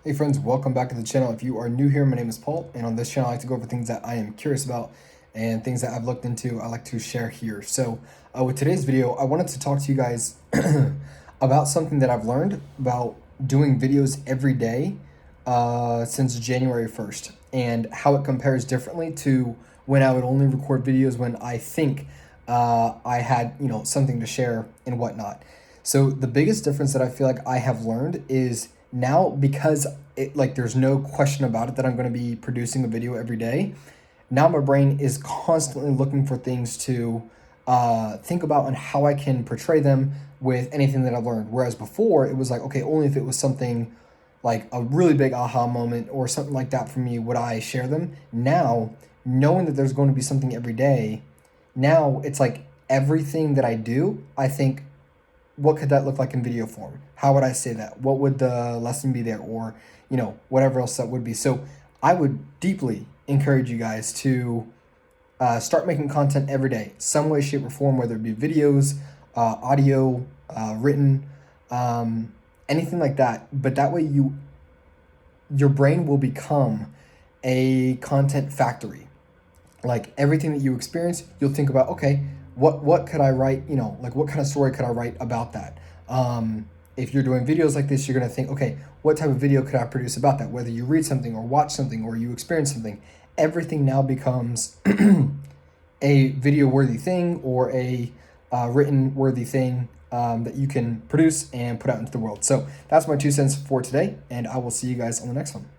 Hey friends, welcome back to the channel. If you are new here, my name is Paul, and on this channel I like to go over things that I am curious about and things that I've looked into I like to share here. So with today's video, I wanted to talk to you guys about something that I've learned about doing videos every day since January 1st and how it compares differently to when I would only record videos when I think I had, something to share and whatnot. So the biggest difference that I feel like I have learned is now, because there's no question about it that I'm going to be producing a video every day. Now my brain is constantly looking for things to think about and how I can portray them with anything that I've learned. Whereas before it was like, okay, only if it was something like a really big aha moment or something like that for me would I share them. Now, knowing that there's going to be something every day, now it's like everything that I do, I think, what could that look like in video form? How would I say that? What would the lesson be there? Or, whatever else that would be. So I would deeply encourage you guys to start making content every day, some way, shape, or form, whether it be videos, audio, written, anything like that. But that way your brain will become a content factory. Like everything that you experience, you'll think about, okay, what could I write, what kind of story could I write about that? If you're doing videos like this, you're going to think, okay, what type of video could I produce about that? Whether you read something or watch something or you experience something, everything now becomes a video worthy thing or a written worthy thing that you can produce and put out into the world. So that's my 2 cents for today, and I will see you guys on the next one.